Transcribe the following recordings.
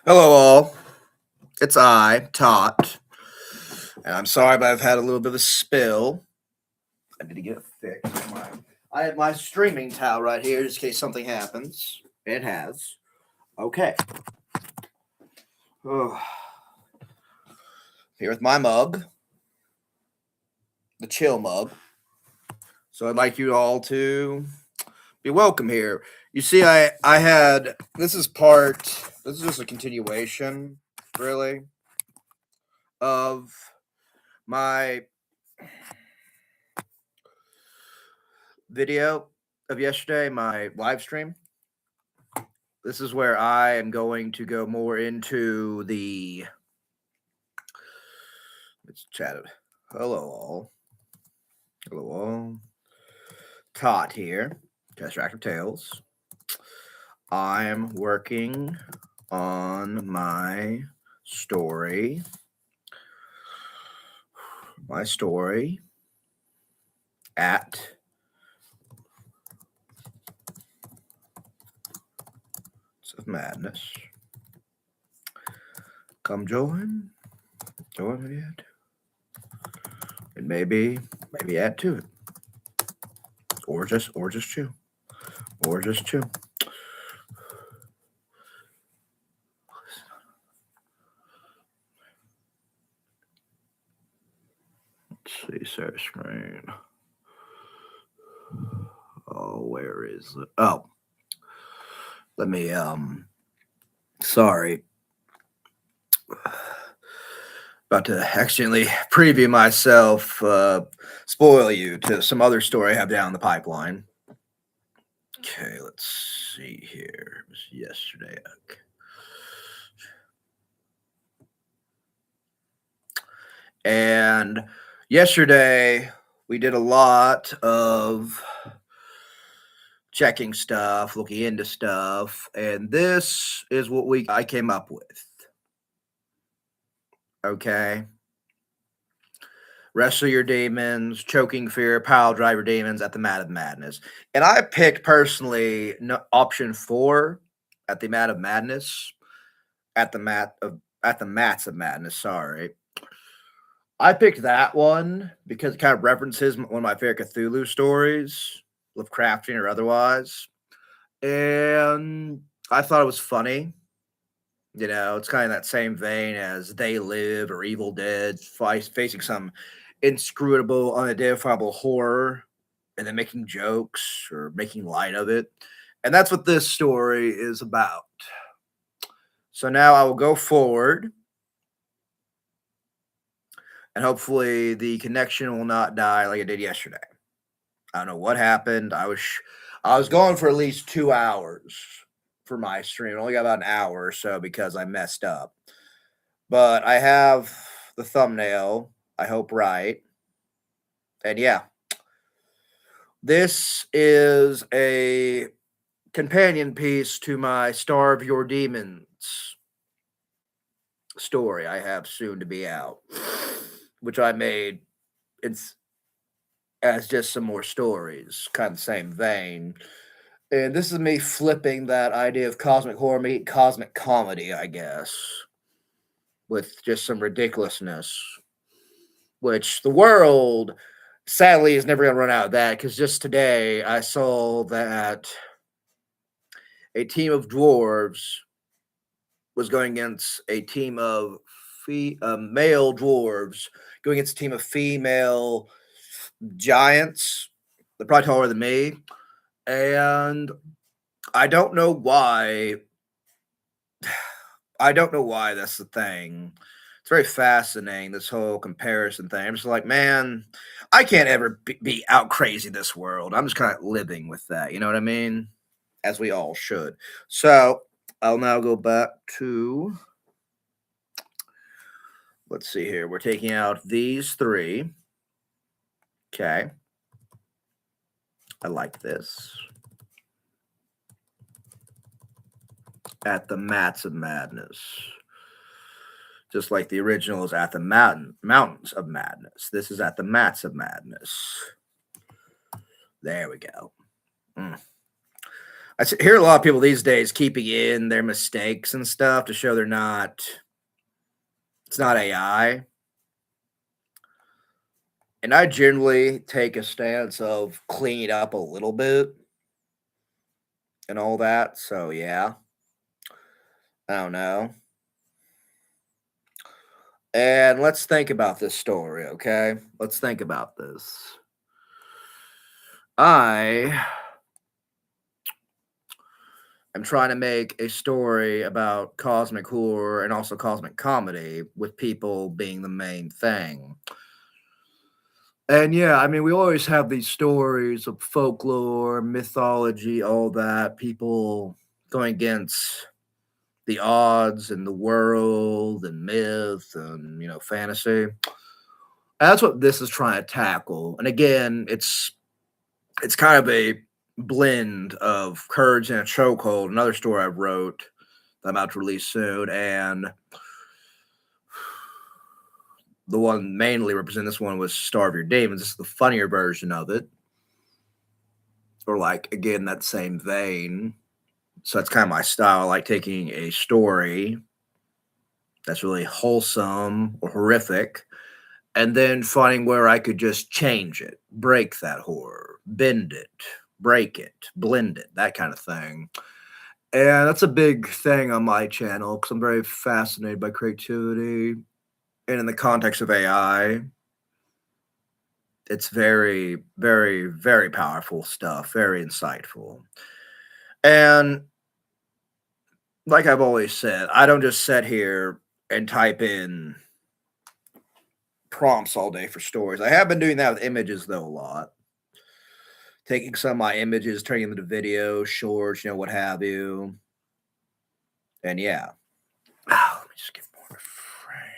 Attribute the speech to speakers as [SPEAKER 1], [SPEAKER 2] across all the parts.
[SPEAKER 1] Hello, all. It's I, Tot, and I'm sorry, but I've had a little bit of a spill. I need to get it fixed. I have my streaming towel right here, just in case something happens. It has. Okay. Oh. Here with my mug, the chill mug. So I'd like you all to be welcome here. You see, I had this is part. This is just a continuation, really, of my video of yesterday, my live stream. This is where I am going to go more into the. Let's chat it. Hello, all. Hello, all. Tot here, Distractive Tales. I'm working on my story. My story at of Madness. Come join. Join me yet. And maybe add to it. Or just chill. Or just chill. Let's see, share screen. Oh, where is it? Oh. Let me sorry. About to accidentally preview myself, spoil you to some other story I have down the pipeline. Okay, let's see here. It was yesterday. Okay. And yesterday we did a lot of checking stuff, looking into stuff, and this is what I came up with. Okay. Wrestle your demons, choking fear, pile driver demons at the mat of madness. And I picked personally option 4 at the mat of madness. At the mats of madness, sorry. I picked that one because it kind of references one of my favorite Cthulhu stories, Lovecraftian or otherwise. And I thought it was funny. You know, it's kind of that same vein as They Live or Evil Dead, facing some inscrutable, unidentifiable horror and then making jokes or making light of it. And that's what this story is about. So now I will go forward and hopefully the connection will not die like it did yesterday. I don't know what happened. I was going for at least 2 hours for my stream. I only got about an hour or so because I messed up. But I have the thumbnail, I hope right. And yeah, this is a companion piece to my Starve Your Demons story I have soon to be out, which I made as just some more stories, kind of the same vein. And this is me flipping that idea of cosmic horror meet cosmic comedy, I guess, with just some ridiculousness, which the world sadly is never going to run out of that because just today I saw that a team of dwarves was going against a team of male dwarves going against a team of female giants. They're probably taller than me. And I don't know why. I don't know why that's the thing. It's very fascinating, this whole comparison thing. I'm just like, man, I can't ever be out crazy this world. I'm just kind of living with that. You know what I mean? As we all should. So I'll now go back to, let's see here. We're taking out these 3. Okay. I like this. At the Mats of Madness. Just like the original is at the Mountains of Madness. This is at the Mats of Madness. There we go. hear a lot of people these days keeping in their mistakes and stuff to show they're not. It's not AI. And I generally take a stance of cleaning up a little bit and all that. So yeah, I don't know. And let's think about this story, okay? Let's think about this. I am trying to make a story about cosmic horror and also cosmic comedy with people being the main thing. And yeah, I mean, we always have these stories of folklore, mythology, all that, people going against the odds and the world and myth and, fantasy. That's what this is trying to tackle. And again, it's kind of a blend of Courage and a Chokehold, another story I wrote that I'm about to release soon, and the one mainly representing this one was Starve Your Demons. This is the funnier version of it. Or like again, that same vein. So that's kind of my style. I like taking a story that's really wholesome or horrific, and then finding where I could just change it, break that horror, bend it, break it, blend it, that kind of thing. And that's a big thing on my channel because I'm very fascinated by creativity. And in the context of AI, it's very, very, very powerful stuff, very insightful. And like I've always said, I don't just sit here and type in prompts all day for stories. I have been doing that with images though a lot. Taking some of my images, turning them into videos, shorts, what have you. And yeah. Let me just get more frame.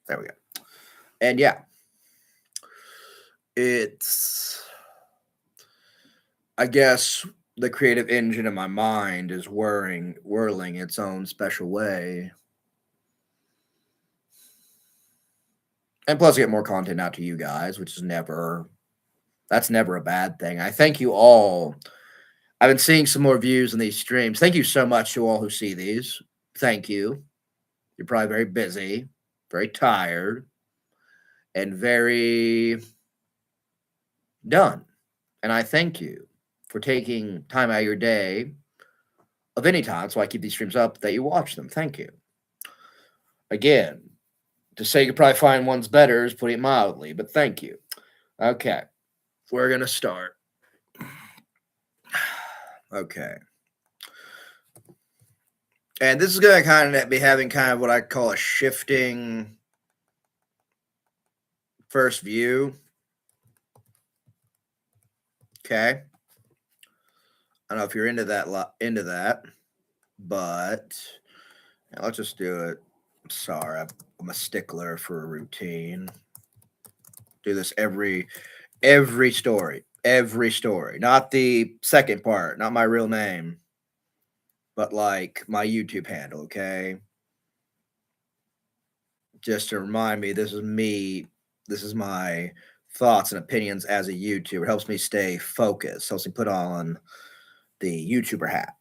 [SPEAKER 1] There we go. And yeah. It's I guess the creative engine in my mind is whirling its own special way. And plus, I get more content out to you guys, which is that's never a bad thing. I thank you all. I've been seeing some more views in these streams. Thank you so much to all who see these. Thank you. You're probably very busy, very tired, and very done. And I thank you for taking time out of your day of any time, so I keep these streams up, that you watch them. Thank you. Again, to say you could probably find ones better is putting it mildly, but thank you. Okay, we're going to start. Okay. And this is going to kind of be having kind of what I call a shifting first view. Okay. I don't know if you're into that, but let's just do it. Sorry, I'm a stickler for a routine. Do this every story, not the second part, not my real name, but like my YouTube handle. Okay. Just to remind me, this is me. This is my thoughts and opinions as a YouTuber. It helps me stay focused. Helps me put on the YouTuber hat.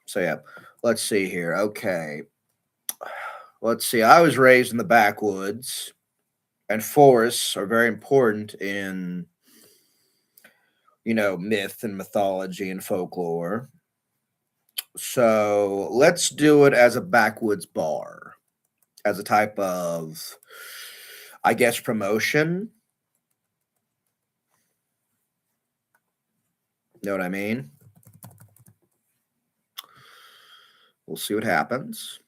[SPEAKER 1] So yeah, let's see here. Okay. Let's see. I was raised in the backwoods, and forests are very important in, myth and mythology and folklore. So let's do it as a backwoods bar, as a type of, I guess, promotion. Know what I mean? We'll see what happens.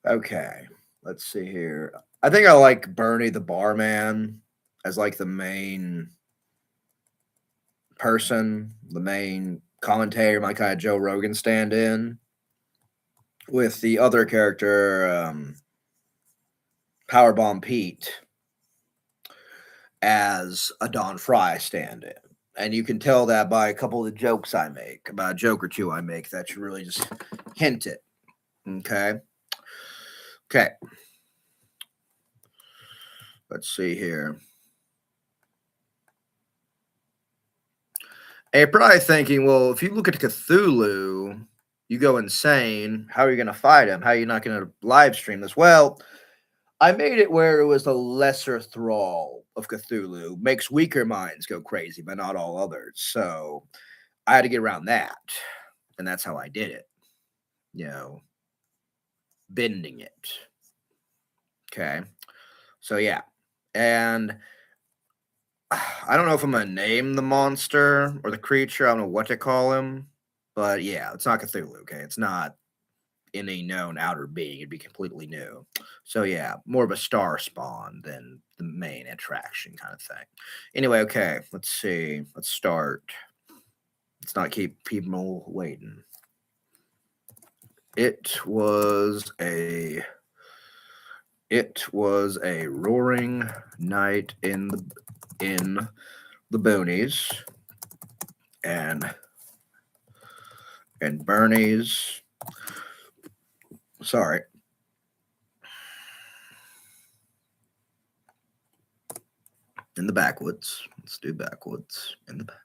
[SPEAKER 1] Okay, let's see here. I think I like Bernie the barman as like the main person, the main commentator, my kind of Joe Rogan stand in, with the other character, Powerbomb Pete, as a Don Fry stand in. And you can tell that by a couple of the jokes I make, about a joke or two I make, that you really just hint it. Okay. Okay. Let's see here. And you're probably thinking, well, if you look at Cthulhu, you go insane. How are you going to fight him? How are you not going to live stream this? Well, I made it where it was the lesser thrall of Cthulhu, makes weaker minds go crazy, but not all others. So I had to get around that. And that's how I did it. You know, bending it. Okay. So yeah. And I don't know if I'm gonna name the monster or the creature. I don't know what to call him. But yeah, it's not Cthulhu, okay? It's not any known outer being. It'd be completely new. So yeah, more of a star spawn than the main attraction kind of thing. Anyway, okay, let's see. Let's start. Let's not keep people waiting. It was a roaring night in the boonies, and Bernie's, sorry, in the backwoods. Let's do backwoods in the back.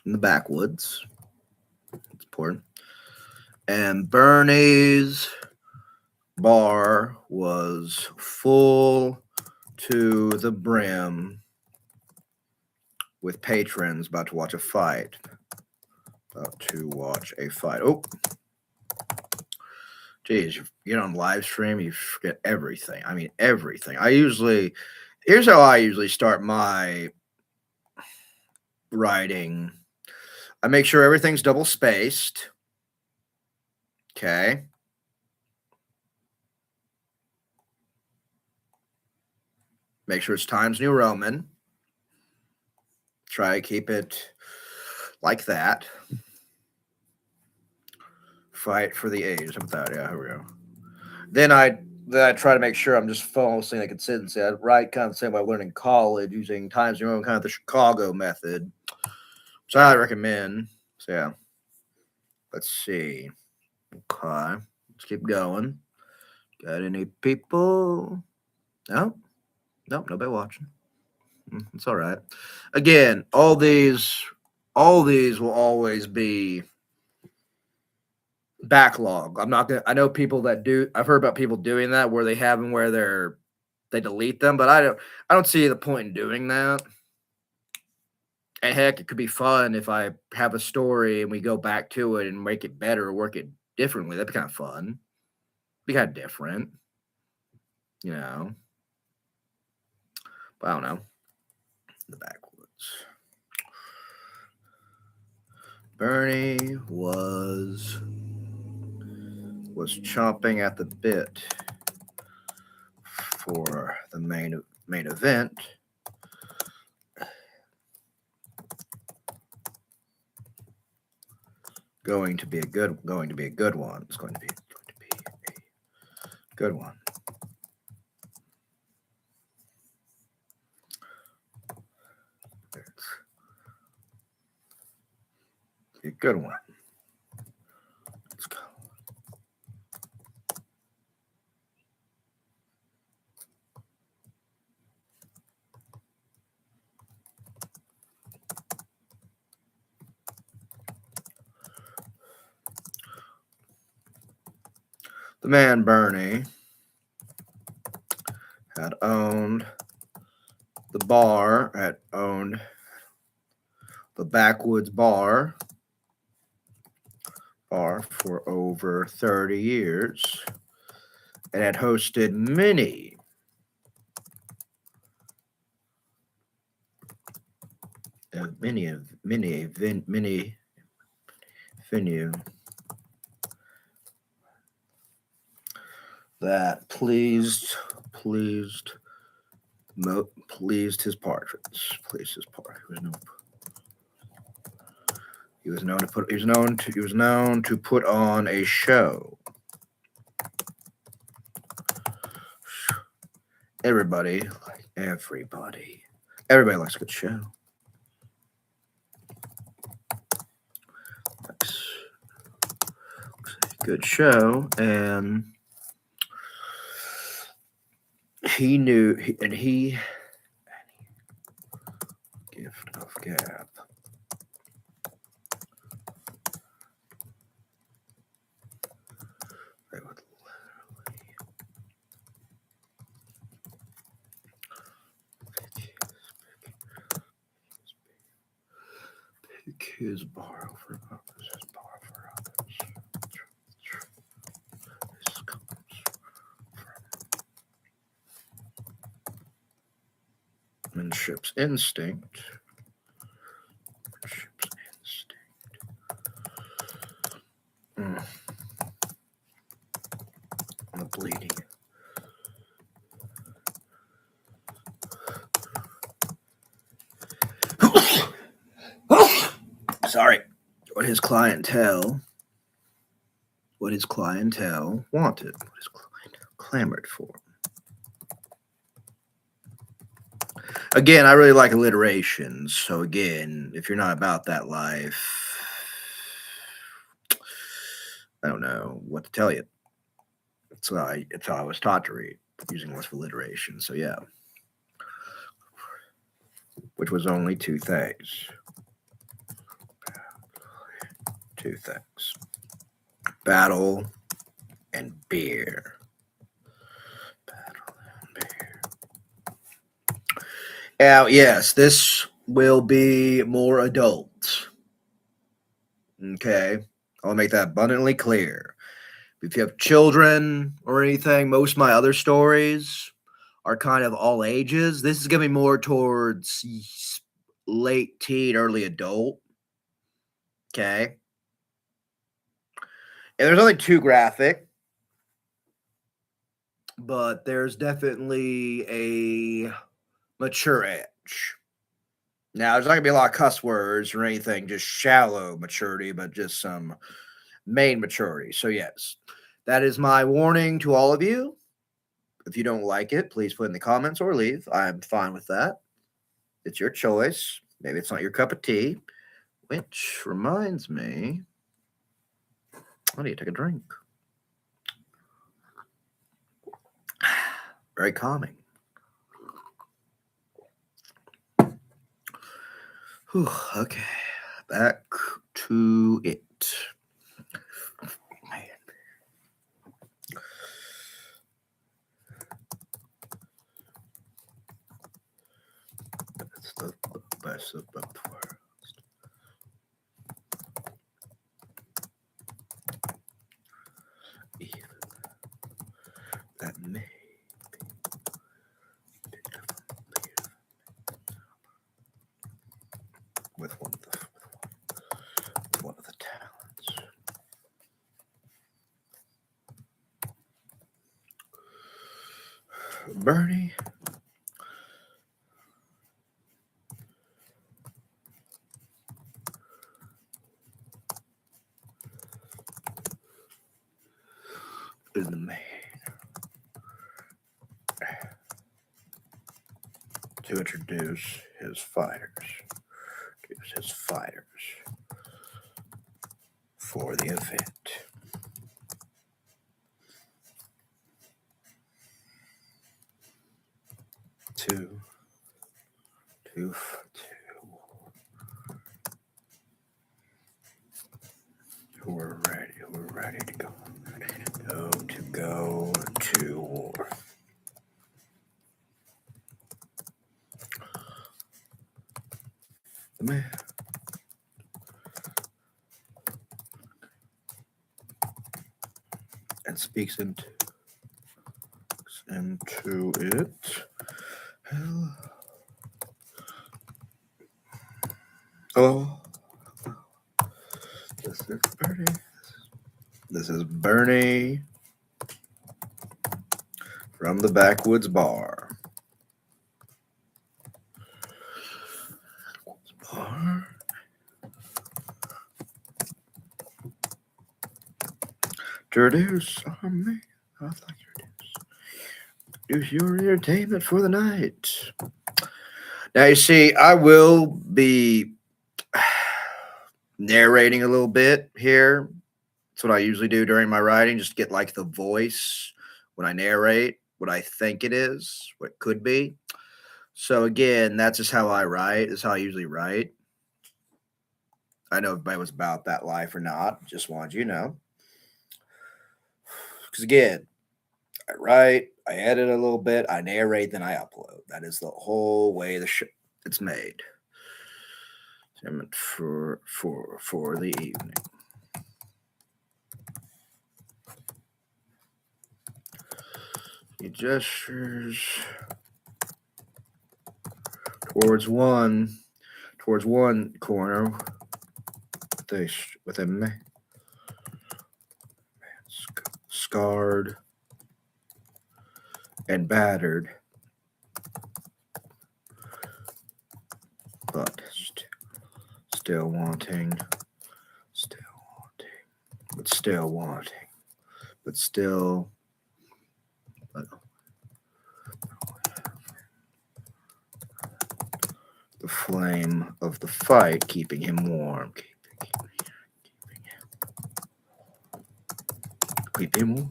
[SPEAKER 1] In the backwoods. It's important. And Bernie's bar was full to the brim with patrons about to watch a fight. Oh, geez, you get on live stream, you forget everything. I mean, everything. Here's how I usually start my writing. I make sure everything's double spaced. Okay. Make sure it's Times New Roman. Try to keep it like that. Fight for the age. How about that? Yeah, here we go. Then I try to make sure I'm just following the consistency. I write kind of the same way I learned in college using Times New Roman, kind of the Chicago method. So I recommend. So yeah. Let's see. Okay. Let's keep going. Got any people? No? Nope, nobody watching. It's all right. Again, all these will always be backlog. I'm not gonna. I know people that do. I've heard about people doing that where they have them where they delete them, but I don't see the point in doing that. And heck, it could be fun if I have a story and we go back to it and make it better or work it differently. That'd be kind of fun. Be kind of different, you know. But I don't know. The backwoods. Bernie was chomping at the bit for the main event. Going to be a good one. It's going to be a good one. A good one. Let's go. The man Bernie had owned the bar, had owned the Backwoods Bar for over 30 years and had hosted many venue that pleased his patrons. He was known to put on a show. Everybody likes a good show. Good show, and he knew, and he gift of gab. They would pick his borrow for others, his borrow for others. This comes from Manship's instinct. Manship's instinct. The bleeding. Sorry. What his clientele wanted, what his clientele clamored for. Again, I really like alliterations. So again, if you're not about that life, I don't know what to tell you. It's how I was taught to read, using lots of alliteration. So yeah. Which was only two things. Two things. Battle and beer. Battle and beer. Now, yes, this will be more adult. Okay. I'll make that abundantly clear. If you have children or anything, most of my other stories are kind of all ages. This is going to be more towards late teen, early adult. Okay. And there's nothing too graphic, but there's definitely a mature edge. Now, there's not going to be a lot of cuss words or anything, just shallow maturity, but just some main maturity. So, yes, that is my warning to all of you. If you don't like it, please put in the comments or leave. I'm fine with that. It's your choice. Maybe it's not your cup of tea, which reminds me, I need to take a drink. Very calming. Whew, okay, back to it. Man. That's the best of both worlds. Even that may be with one of the talents. Bernie is the man to introduce his fighters. For the event. Two. Who are ready to go. Go to war. The man. And speaks into it. Hello. This is Bernie. This is Bernie from the Backwoods Bar. Introduce me. I'd like to introduce your entertainment for the night. Now, you see, I will be narrating a little bit here. That's what I usually do during my writing, just get like the voice when I narrate. what I think it is, what it could be. So again, that's just how I write. That's how I usually write. I know everybody was about that life or not. Just wanted you to know. Because again, I write, I edit a little bit, I narrate, then I upload. That is the whole way the show it's made. For the evening. He gestures towards one corner with a man scarred and battered, but still wanting, but still the flame of the fight keeping him warm. Keep him warm.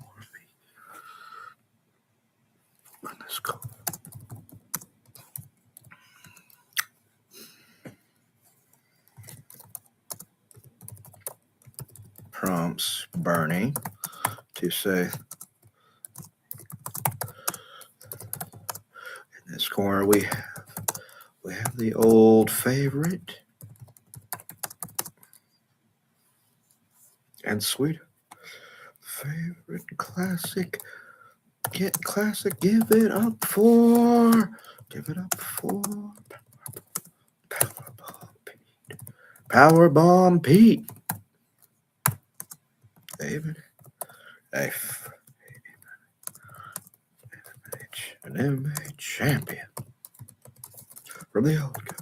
[SPEAKER 1] Let's go. Prompts Bernie to say, in this corner we have the old favorite and sweet favorite classic. Get classic. Give it up for Powerbomb Pete. David, an MMA champion from the old guy.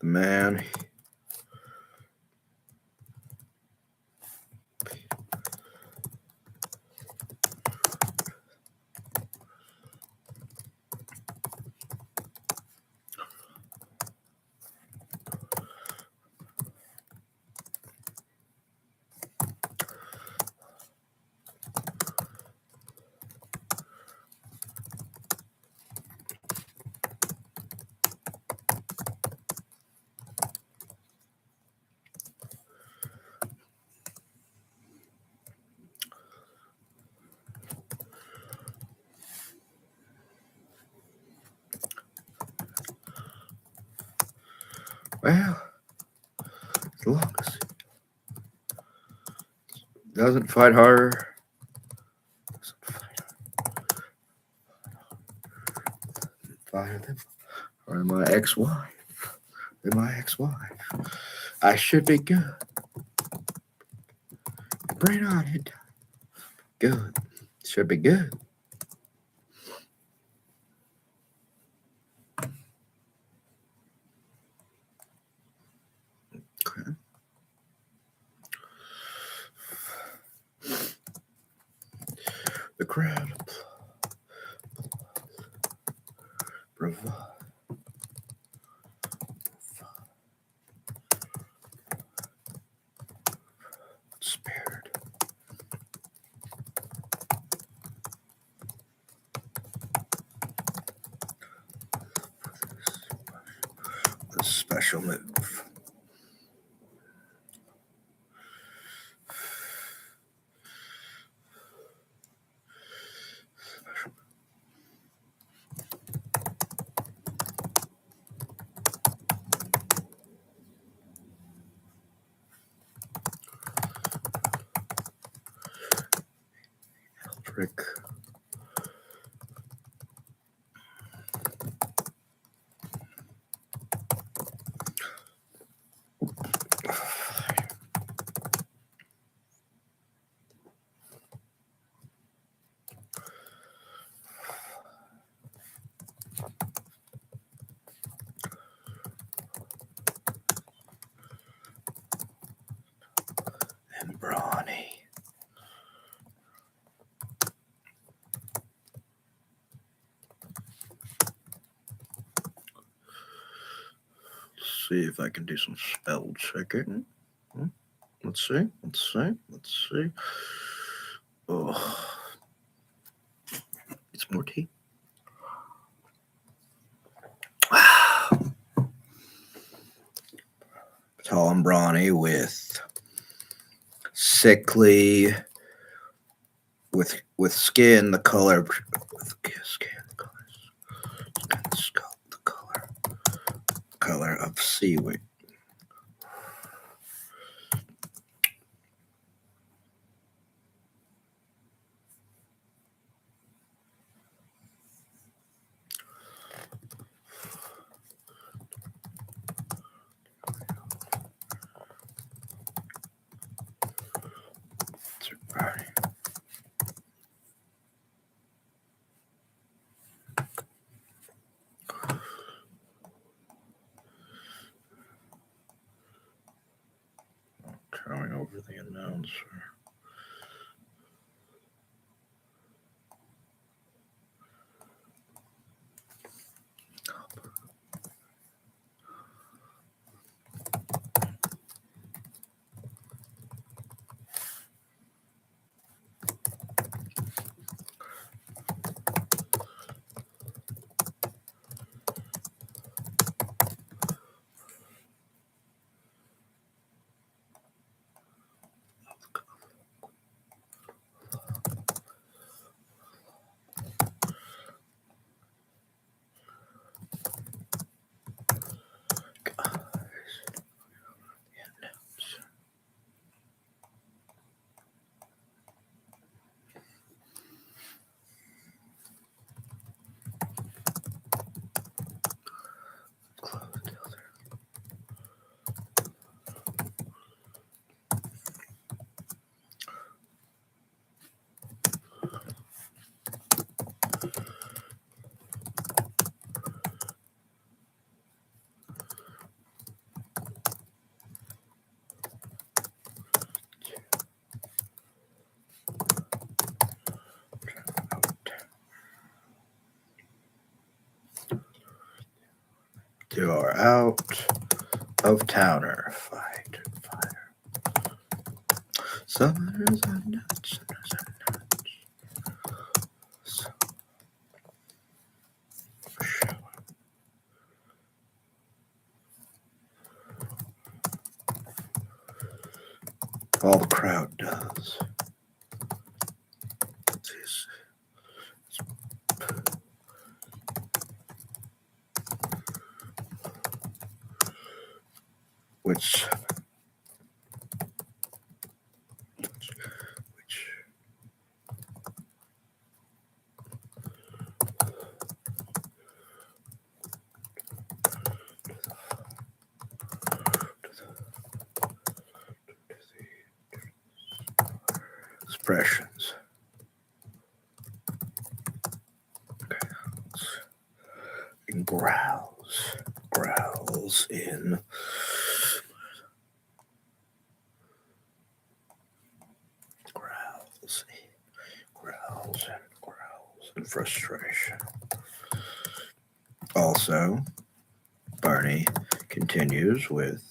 [SPEAKER 1] The man. Well, as long as he doesn't fight harder, or my ex-wife. I should be good. Bring on it. Good. Should be good. Okay. The crowd provide spared. A special move. Eldrick. And Brawny. see if I can do some spell checking. Let's see. Oh, it's more tea. Tall and brawny with sickly, with skin the color, color of seaweed. Going over the announcer. You are out of towner. Fight fire. Summers are nuts. All the crowd does. Which expressions. And growls in. Growls and frustration. Also, Barney continues with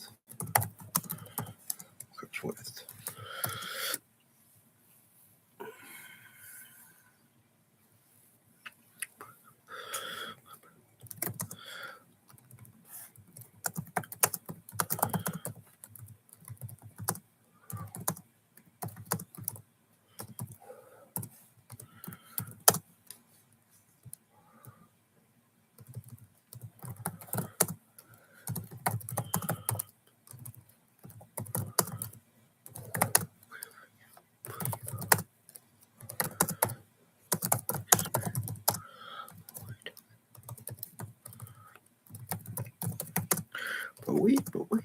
[SPEAKER 1] but wait.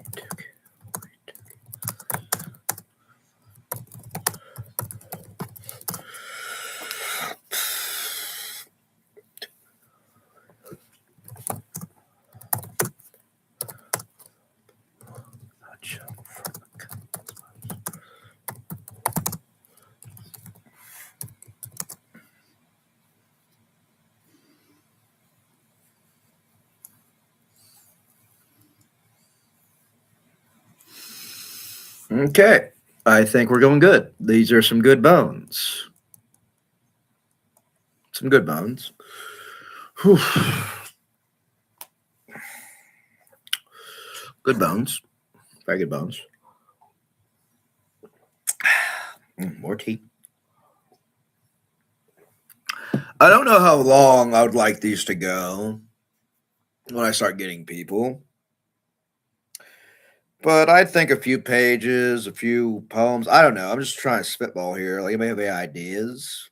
[SPEAKER 1] Okay. I think we're going good. These are some good bones. Some good bones. Whew. Good bones. Very good bones. More tea. I don't know how long I would like these to go when I start getting people, but I think a few pages, a few poems. I don't know. I'm just trying to spitball here. Like, anybody have any ideas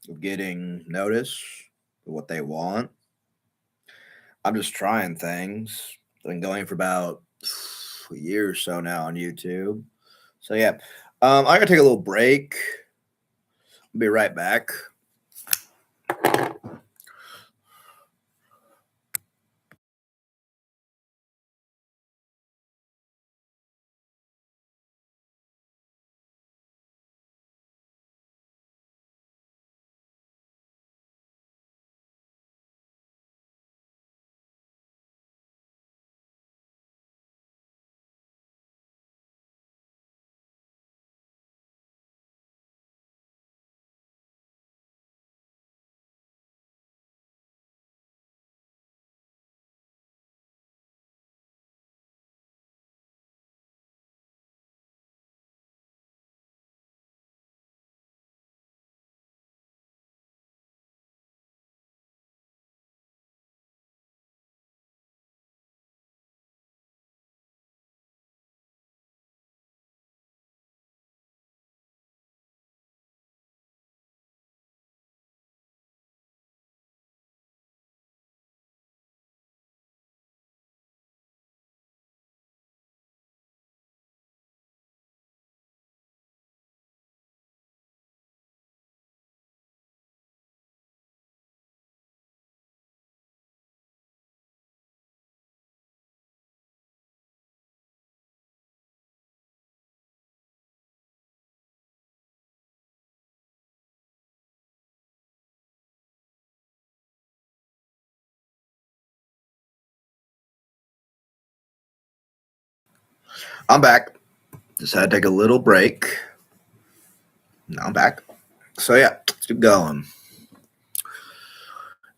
[SPEAKER 1] of getting notice of what they want? I'm just trying things. I've been going for about a year or so now on YouTube. So yeah, I'm gonna take a little break. I'll be right back. I'm back. Just had to take a little break. Now I'm back. So yeah, let's keep going.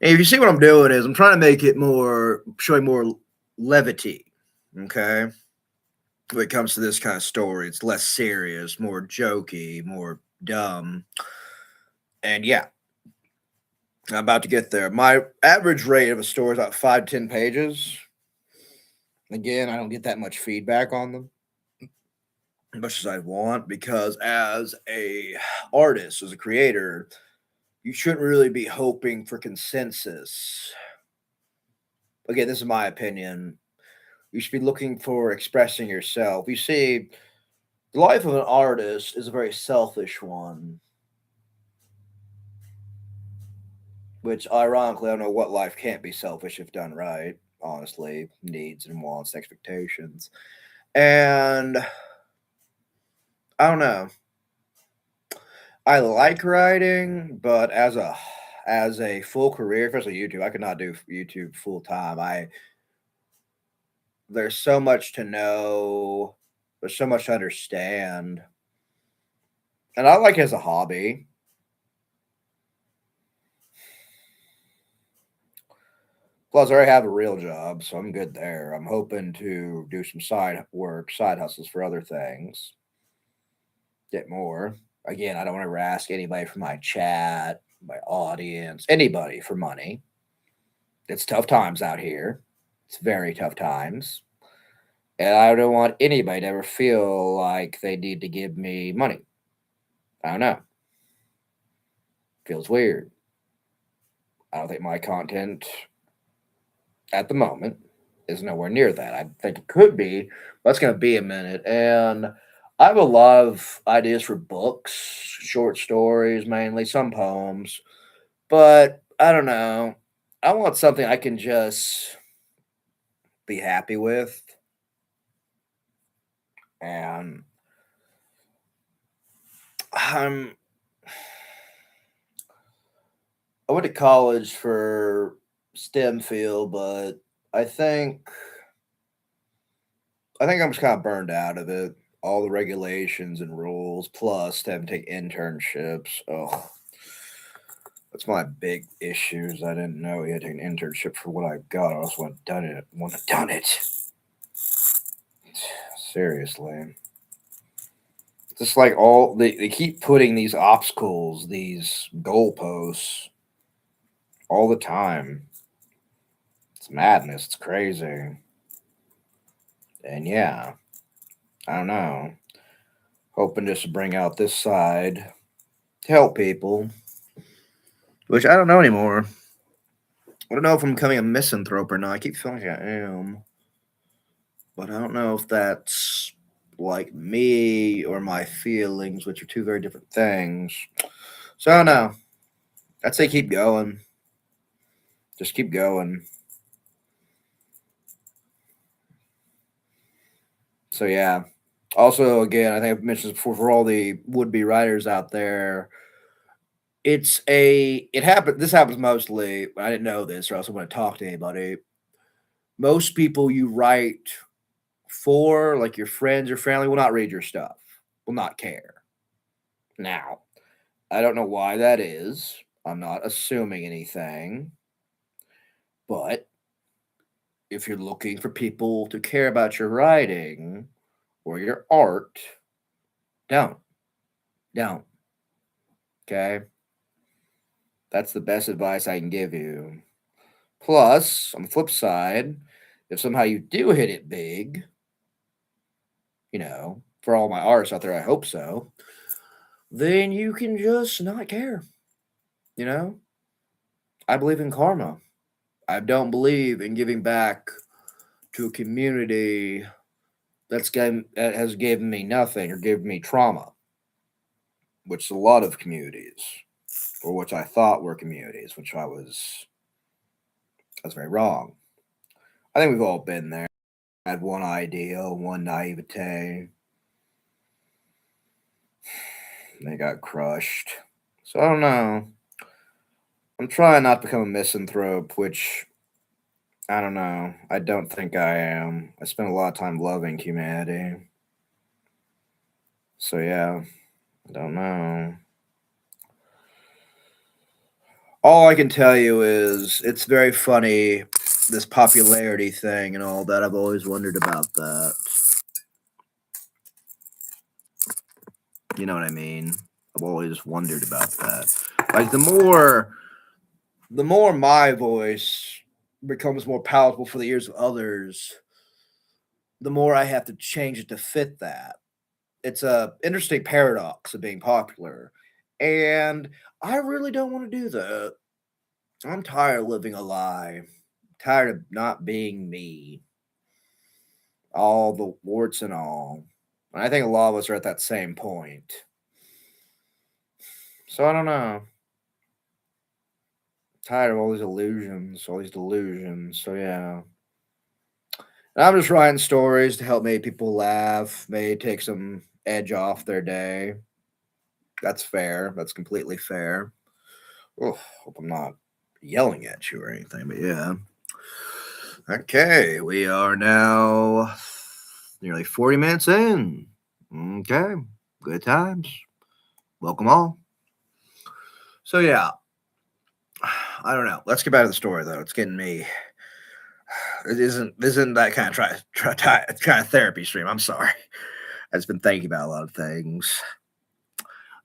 [SPEAKER 1] And if you see what I'm doing is I'm trying to make it more showing more levity. Okay. When it comes to this kind of story, it's less serious, more jokey, more dumb. And yeah, I'm about to get there. My average rate of a story is about 5 to 10 pages. Again, I don't get that much feedback on them, as much as I want, because as a artist, as a creator, you shouldn't really be hoping for consensus. Again, this is my opinion. You should be looking for expressing yourself. You see, the life of an artist is a very selfish one, which ironically, I don't know what life can't be selfish if done right, honestly. Needs and wants, expectations. And I don't know. I like writing, but as a full career, especially YouTube, I could not do YouTube full time. I There's so much to know, there's so much to understand, and I like it as a hobby. Plus, I already have a real job, so I'm good there. I'm hoping to do some side work, side hustles for other things, get more. Again, I don't want to ask anybody for my chat, my audience, anybody for money. It's tough times out here. It's very tough times. And I don't want anybody to ever feel like they need to give me money. I don't know. Feels weird. I don't think my content at the moment is nowhere near that. I think it could be, but it's going to be a minute. And I have a lot of ideas for books, short stories mainly, some poems, but I don't know. I want something I can just be happy with. And I'm I went to college for STEM field, but I think I think I'm just kind of burned out of it. All the regulations and rules, plus to have to take internships. Oh, that's my big issues. I didn't know you had to take an internship for what I got. I also want to done it. Seriously. Just like they keep putting these obstacles, these goalposts all the time. It's madness. It's crazy. And yeah, I don't know. Hoping just to bring out this side to help people, which I don't know anymore. I don't know if I'm becoming a misanthrope or not. I keep feeling like I am, but I don't know if that's like me or my feelings, which are two very different things. So I don't know. I'd say keep going. Just keep going. So yeah. Also, again, I think I've mentioned this before for all the would-be writers out there. It happened. This happens mostly. I didn't know this, or else I wouldn't talk to anybody. Most people you write for, like your friends or family, will not read your stuff. Will not care. Now, I don't know why that is. I'm not assuming anything, but if you're looking for people to care about your writing or your art, don't. Don't. Okay? That's the best advice I can give you. Plus, on the flip side, if somehow you do hit it big, for all my artists out there, I hope so, then you can just not care. You know? I believe in karma. I don't believe in giving back to a community that has given me nothing or given me trauma, which a lot of communities, or which I thought were communities, which I was very wrong. I think we've all been there. Had one ideal, one naivete. They got crushed. So I don't know. I'm trying not to become a misanthrope, which I don't know. I don't think I am. I spend a lot of time loving humanity. So yeah, I don't know. All I can tell you is it's very funny, this popularity thing and all that. I've always wondered about that. You know what I mean? I've always wondered about that. Like the more my voice becomes more palatable for the ears of others, the more I have to change it to fit that. It's a interesting paradox of being popular. And I really don't want to do that. I'm tired of living a lie. Tired of not being me. All the warts and all. And I think a lot of us are at that same point. So I don't know. Tired of all these illusions, all these delusions. So yeah. And I'm just writing stories to help make people laugh, maybe take some edge off their day. That's fair. That's completely fair. Oh, hope I'm not yelling at you or anything, but yeah. Okay, we are now nearly 40 minutes in. Okay, good times. Welcome all. So yeah, I don't know. Let's get back to the story though. It's getting me. It isn't. This isn't that kind of kind of therapy stream. I'm sorry. I've just been thinking about a lot of things,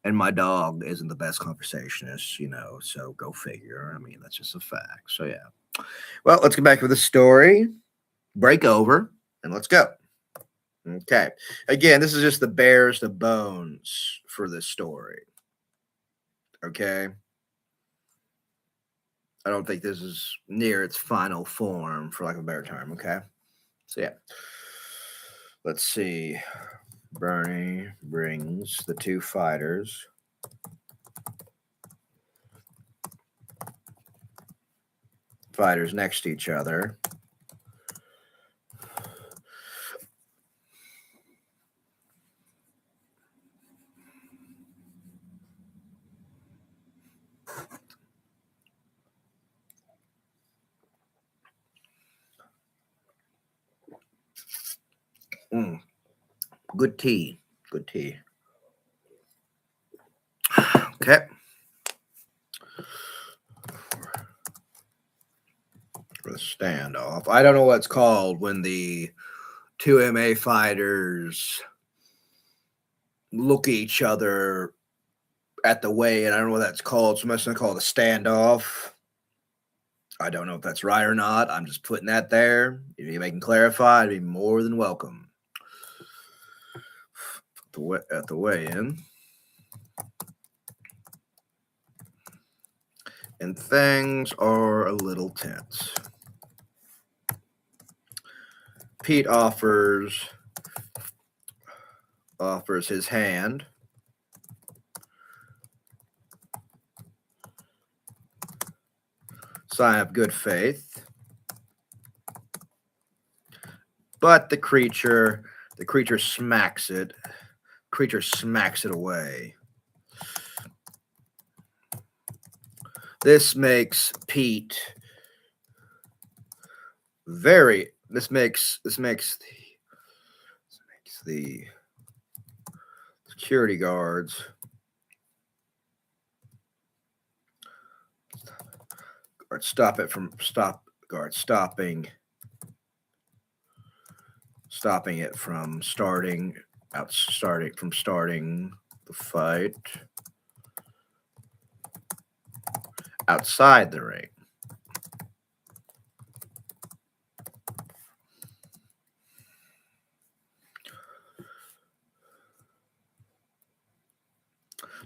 [SPEAKER 1] and my dog isn't the best conversationist, So go figure. I mean, that's just a fact. So yeah. Well, let's get back to the story. Break over, and let's go. Okay. Again, this is just the bears, the bones for this story. Okay. I don't think this is near its final form, for lack of a better term. Okay. So yeah. Let's see. Bernie brings the two fighters next to each other. Good tea. Good tea. Okay. For the standoff. I don't know what it's called when the two MMA fighters look at each other at the weigh, and I don't know what that's called. So I'm just gonna call it a standoff. I don't know if that's right or not. I'm just putting that there. If you can clarify, I'd be more than welcome. At the weigh-in. And things are a little tense. Pete offers his hand. Sign of good faith. But the creature smacks it. Creature smacks it away. This makes Pete this makes the security guards stopping it from starting the fight outside the ring.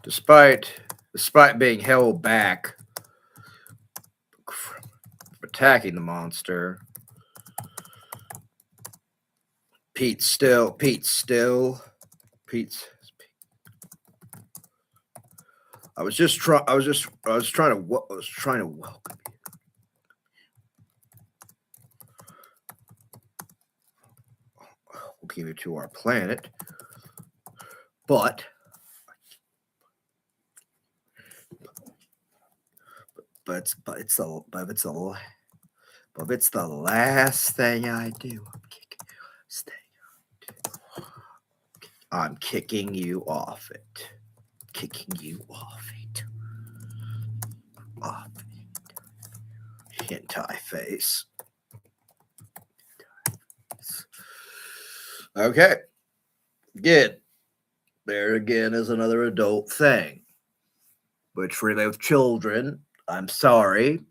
[SPEAKER 1] Despite being held back from attacking the monster, Pete's. I was trying to welcome you. Welcome you to our planet, but it's the last thing I do. I'm kicking you off it. Off it. Hentai face. Okay. Good. There again is another adult thing. Which for those children, I'm sorry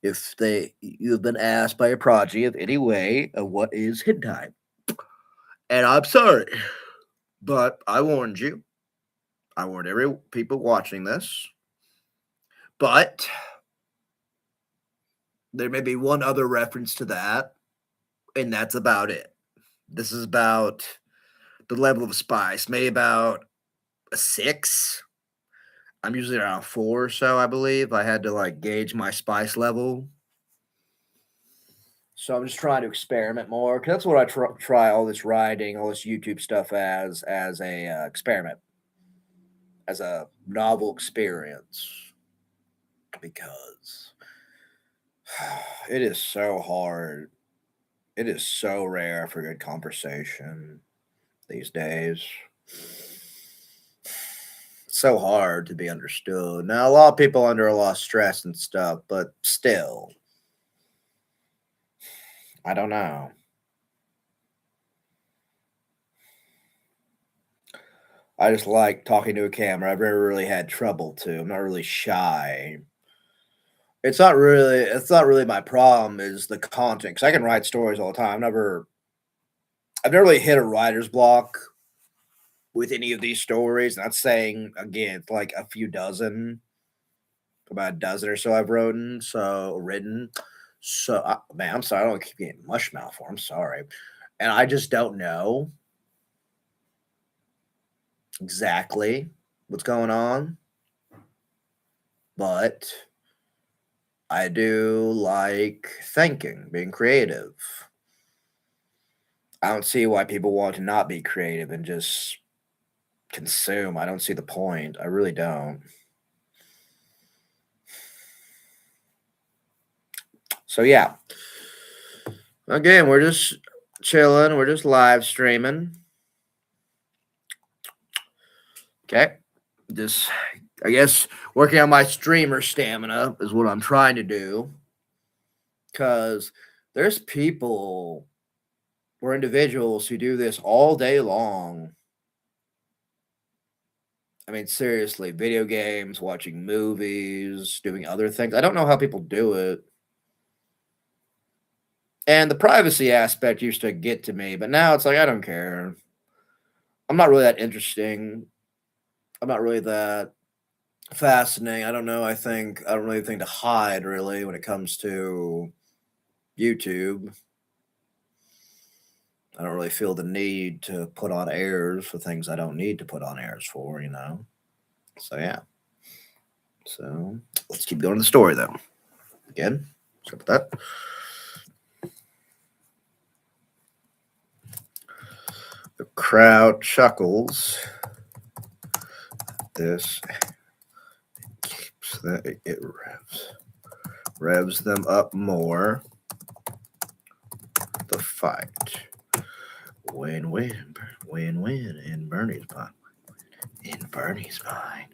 [SPEAKER 1] if you've been asked by a prodigy of any way of what is hentai. And I'm sorry. But I warned you. I warned every people watching this. But there may be one other reference to that, and that's about it. This is about the level of spice, maybe about a 6. I'm usually around 4 or so, I believe. I had to gauge my spice level. So I'm just trying to experiment more, because that's what I try all this writing, all this YouTube stuff as a experiment, as a novel experience, because it is so hard. It is so rare for good conversation these days. It's so hard to be understood. Now, a lot of people under a lot of stress and stuff, but still, I don't know. I just like talking to a camera. I've never really had trouble to. I'm not really shy. It's not really my problem is the content, because I can write stories all the time. I've never really hit a writer's block with any of these stories. Not saying, again, it's like a few dozen, about a dozen or so I've written. So, man, I'm sorry. I don't keep getting mush mouth for. I'm sorry, and I just don't know exactly what's going on, but I do like thinking, being creative. I don't see why people want to not be creative and just consume. I don't see the point. I really don't. So yeah. Again, we're just chilling. We're just live streaming. Okay. Just, I guess, working on my streamer stamina is what I'm trying to do. Because there's people or individuals who do this all day long. I mean, seriously, video games, watching movies, doing other things. I don't know how people do it. And the privacy aspect used to get to me, but now it's like, I don't care. I'm not really that interesting. I'm not really that fascinating. I don't know. I don't really think to hide really when it comes to YouTube. I don't really feel the need to put on airs for things I don't need to put on airs for, you know? So, yeah. So, let's keep going to the story, though. Again, sorry about that. The crowd chuckles. This keeps it revs them up more. The fight. Win-win in Bernie's mind. In Bernie's mind.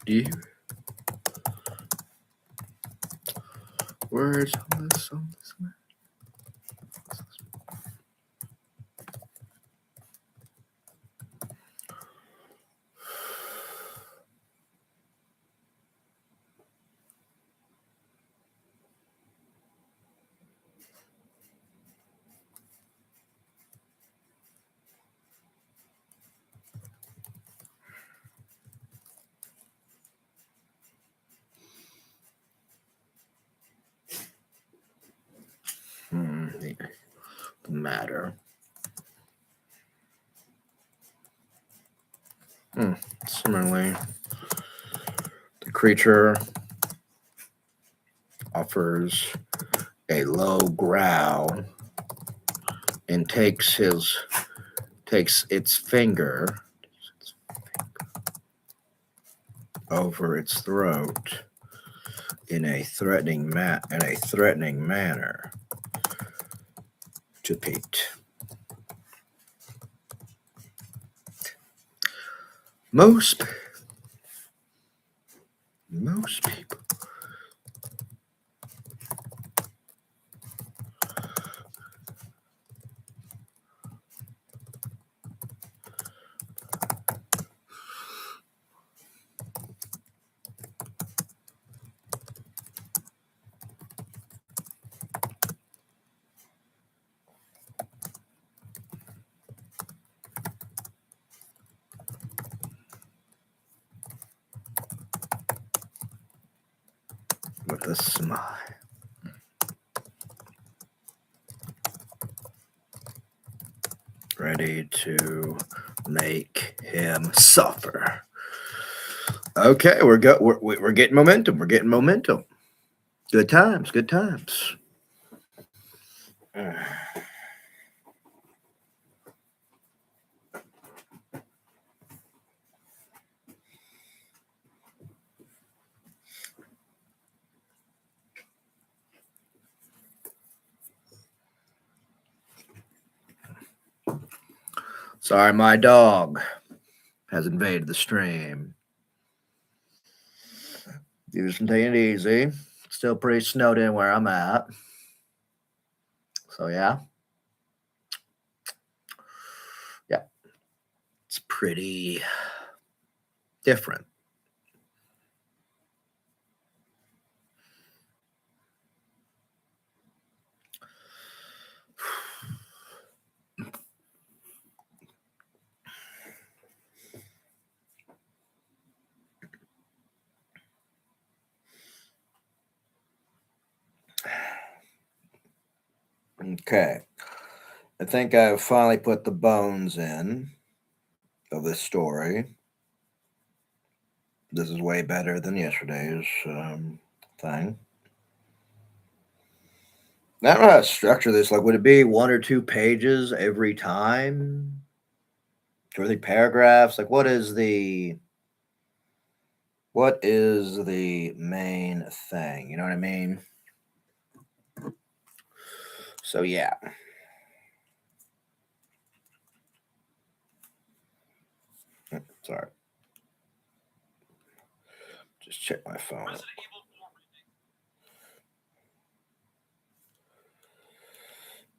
[SPEAKER 1] You words on this man. The matter. Similarly, the creature offers a low growl and takes its finger over its throat in a threatening manner to Pete. Most people with a smile. Ready to make him suffer. Okay, we're getting momentum. We're getting momentum. Good times. Good times. Sorry, my dog has invaded the stream. You just taking it easy. Still pretty snowed in where I'm at. So yeah. Yeah. It's pretty different. Okay. I think I've finally put the bones in of this story. This is way better than yesterday's thing. I don't know how to structure this. Like, would it be 1 or 2 pages every time? 2 or 3 paragraphs? Like, what is the main thing? You know what I mean? So yeah. Sorry. Just check my phone.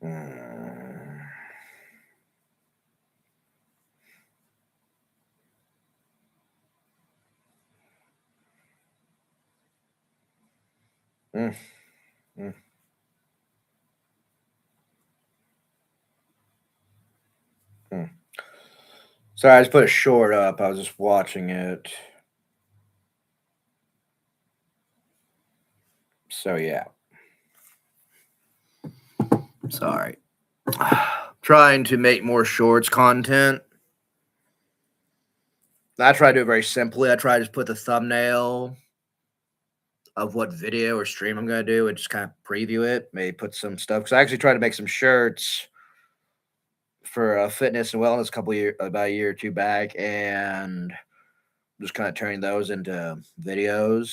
[SPEAKER 1] Mm. Mm. Mm. Mm. Sorry, I just put a short up. I was just watching it. So yeah. Sorry. Trying to make more shorts content. I try to do it very simply. I try to just put the thumbnail of what video or stream I'm going to do and just kind of preview it. Maybe put some stuff. Because I actually tried to make some shirts for fitness and wellness about a year or two back, and just kind of turning those into videos.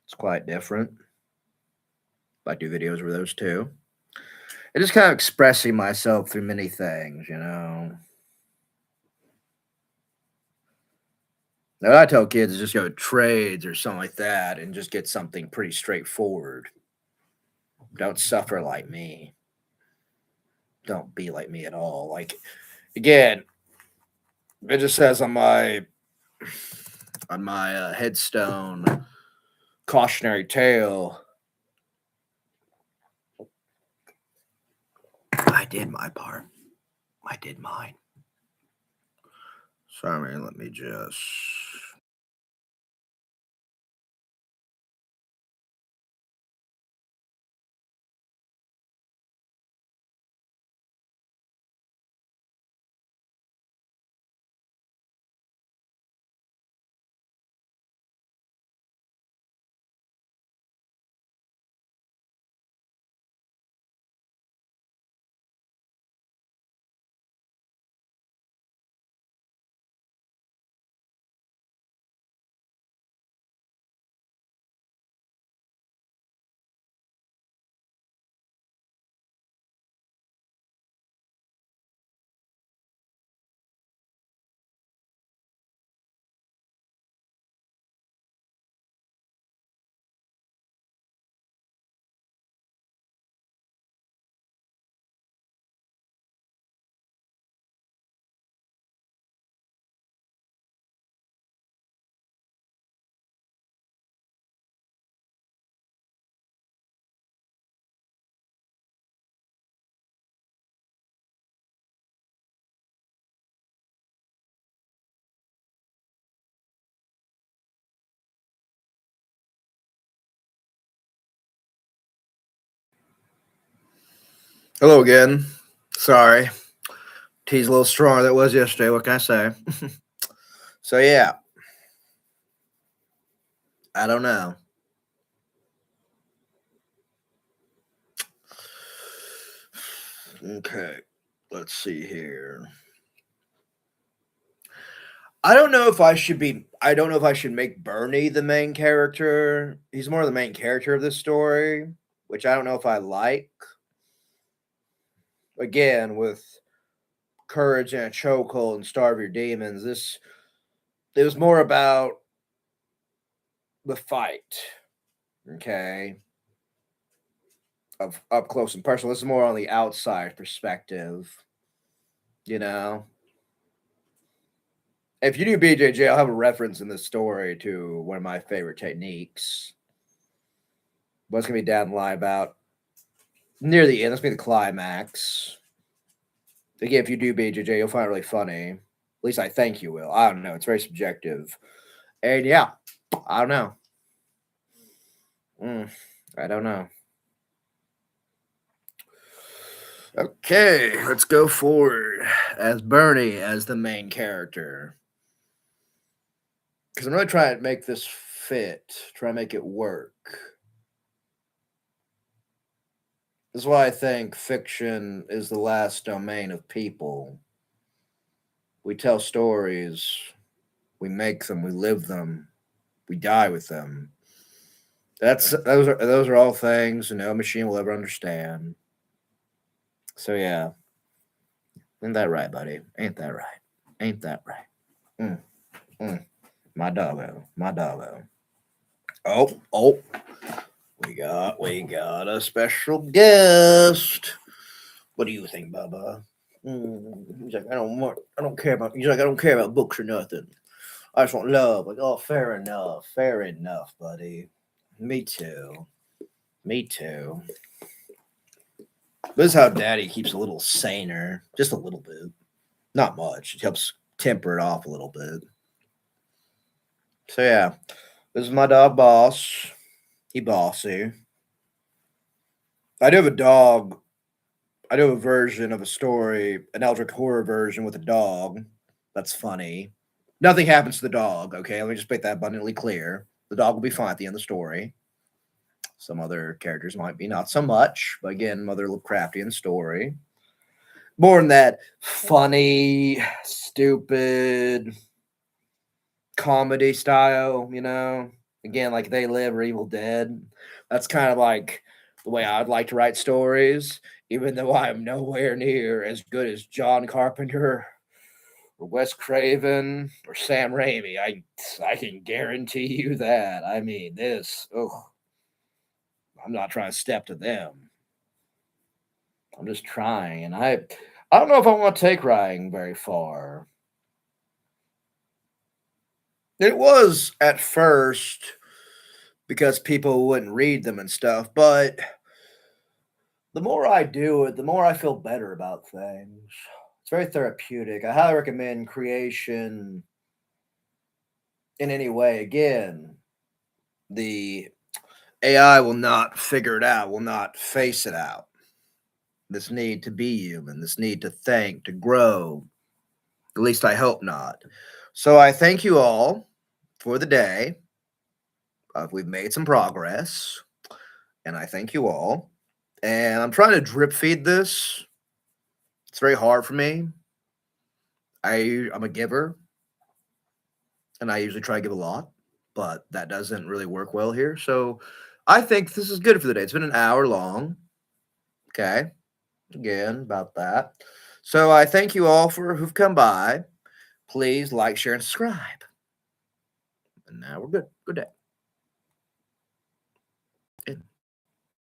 [SPEAKER 1] It's quite different. I do videos with those too. And just kind of expressing myself through many things, you know. Now, what I tell kids is just go to trades or something like that and just get something pretty straightforward. Don't suffer like me. Don't be like me at all. Like, again, it just says on my headstone cautionary tale. I did my part. I did mine. Sorry, let me just. Hello again. Sorry. Tea's a little stronger than it was yesterday. What can I say? So, yeah. I don't know. Okay. Let's see here. I don't know if I should make Bernie the main character. He's more the main character of this story, which I don't know if I like. Again, with Courage and a Chokehold and Starve Your Demons, it was more about the fight. Okay. Of up close and personal. This is more on the outside perspective. You know? If you do BJJ, I'll have a reference in this story to one of my favorite techniques. What's gonna be down the line about near the end? That's gonna be the climax. Again, if you do BJJ, you'll find it really funny. At least I think you will. I don't know. It's very subjective. And yeah, I don't know. I don't know. Okay, let's go forward as Bernie as the main character. Because I'm really trying to make this fit, try to make it work. This is why I think fiction is the last domain of people. We tell stories, we make them, we live them, we die with them. Those are all things no machine will ever understand. So yeah, ain't that right, buddy? Ain't that right? Ain't that right? Mm, mm. My doggo, my doggo. Oh, we got a special guest. What do you think, Bubba? He's like, I don't care about. He's like, I don't care about books or nothing. I just want love. Like, oh, fair enough, buddy. Me too, me too. This is how Daddy keeps a little saner, just a little bit, not much. It helps temper it off a little bit. So yeah, this is my dog, Boss. He bossy. I do have a dog. I do have a version of a story, an Eldritch horror version with a dog. That's funny. Nothing happens to the dog, okay? Let me just make that abundantly clear. The dog will be fine at the end of the story. Some other characters might be not so much, but again, Mother looked crafty in the story. More than that funny, stupid comedy style, you know? Again, like They Live or Evil Dead. That's kind of like the way I'd like to write stories, even though I'm nowhere near as good as John Carpenter or Wes Craven or Sam Raimi. I can guarantee you that. I mean, I'm not trying to step to them. I'm just trying, and I don't know if I want to take writing very far. It was at first because people wouldn't read them and stuff, but the more I do it, the more I feel better about things. It's very therapeutic. I highly recommend creation in any way. Again, the AI will not figure it out, will not face it out. This need to be human, this need to think, to grow. At least I hope not. So I thank you all for the day. We've made some progress, and I thank you all. And I'm trying to drip feed this. It's very hard for me. I'm a giver, and I usually try to give a lot, but that doesn't really work well here. So I think this is good for the day. It's been an hour long. Okay. Again, about that. So I thank you all for who've come by. Please like, share, and subscribe. And now we're good. Good day.